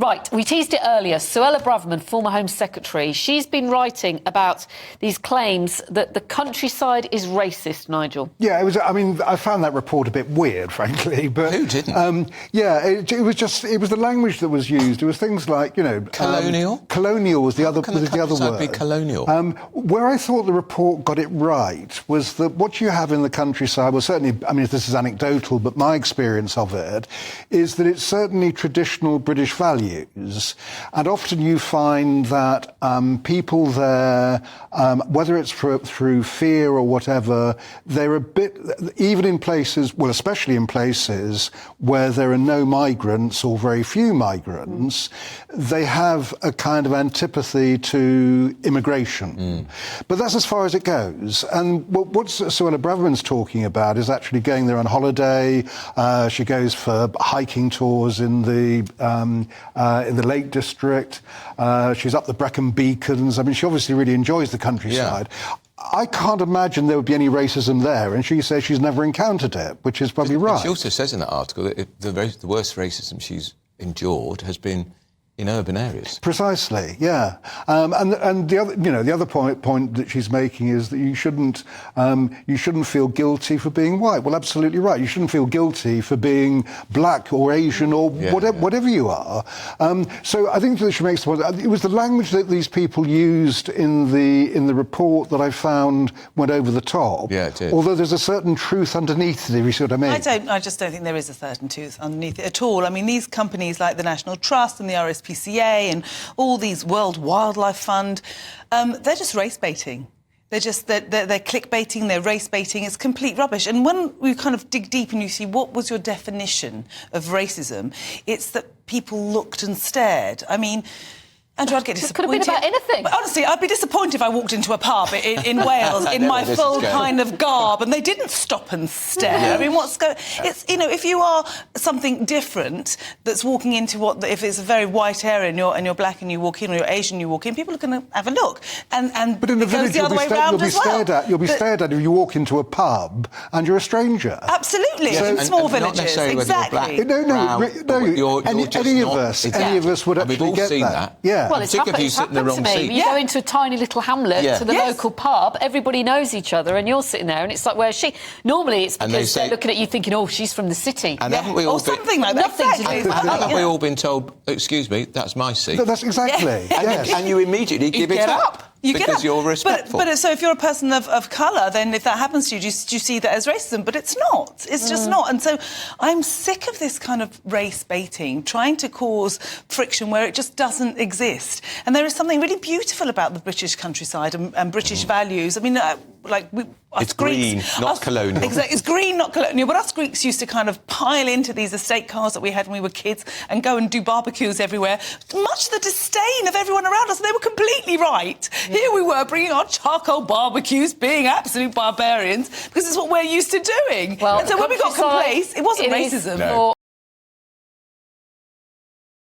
Right, we teased it earlier. Suella Braverman, former Home Secretary, she's been writing about these claims that the countryside is racist, Nigel. Yeah, it was. I mean, I found that report a bit weird, frankly. But who didn't? Yeah, it was the language that was used. It was things like, you know, colonial. Colonial was the other word. Be colonial. Where I thought the report got it right was that what you have in the countryside, well, certainly, I mean, this is anecdotal, but my experience of it is that it's certainly traditional British values. And often you find that people there, whether it's through fear or whatever, they're a bit, even in places, well, especially in places where there are no migrants or very few migrants, they have a kind of antipathy to immigration. But that's as far as it goes. And what Suella Braverman's talking about is actually going there on holiday. She goes for hiking tours in the Lake District. She's up the Brecon Beacons. I mean, she obviously really enjoys the countryside. Yeah. I can't imagine there would be any racism there, and she says she's never encountered it, which is probably right. She also says in that article that the worst racism she's endured has been in urban areas. Precisely, yeah. And the other, you know, the other point that she's making is that you shouldn't feel guilty for being white. Well, absolutely right. You shouldn't feel guilty for being black or Asian or whatever you are. So I think that she makes the point. It was the language that these people used in the report that I found went over the top. Yeah, it did. Although there's a certain truth underneath it, if you see what I mean. I just don't think there is a certain truth underneath it at all. I mean, these companies like the National Trust and the RSPCA and all these World Wildlife Fund, they're just race baiting. They're clickbaiting, they're race baiting. It's complete rubbish. And when we kind of dig deep and you see what was your definition of racism, it's that people looked and stared. I mean, Andrew, I'd get disappointed. It could have been about anything. But honestly, I'd be disappointed if I walked into a pub in Wales in my full kind of garb and they didn't stop and stare. I mean, what's going... It's, you know, if you are something different that's walking into if it's a very white area and you're black and you walk in, or you're Asian and you walk in, people are going to have a look. But in the village, you'll be stared at if you walk into a pub and you're a stranger. Absolutely, in small villages. Not necessarily exactly. Any of us would actually get that. Yeah. Well, it's happened to me. You go into a tiny little hamlet to the local pub, everybody knows each other, and you're sitting there, and it's like, where's she? Normally, it's because they're looking at you thinking, oh, she's from the city. And haven't we all or something like that. Nothing to do with that. Haven't we all been told, excuse me, that's my seat? That's exactly. Yes. And you immediately give it up. Because you're respectful. But so if you're a person of colour, then if that happens to you, do you see that as racism? But it's not. It's just not. And so I'm sick of this kind of race baiting, trying to cause friction where it just doesn't exist. And there is something really beautiful about the British countryside and British values. I mean, it's green, not colonial. Exactly, it's green, not colonial. But us Greeks used to kind of pile into these estate cars that we had when we were kids and go and do barbecues everywhere, much to the disdain of everyone around us. And they were completely right. Here we were bringing our charcoal barbecues, being absolute barbarians, because it's what we're used to doing. Well, and so when we got complacent, it wasn't racism.